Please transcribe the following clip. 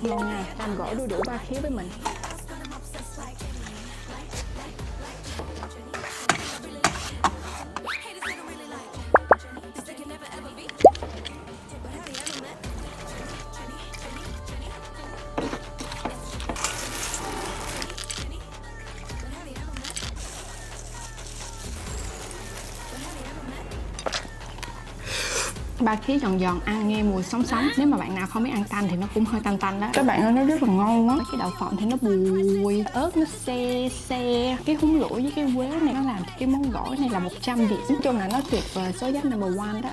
Ngon nha, làm gỏi đu đủ ba khía với mình. Ba khía giòn giòn, ăn nghe mùi sống sống. Nếu mà bạn nào không biết ăn tanh thì nó cũng hơi tanh tanh đó. Các bạn ơi, nó rất là ngon quá. Cái đậu phộng thì nó bùi, ớt nó se se. Cái húng lủi với cái quế này nó làm cái món gỏi này là 100 điểm. Nói chung là nó tuyệt vời, số dách number one đó.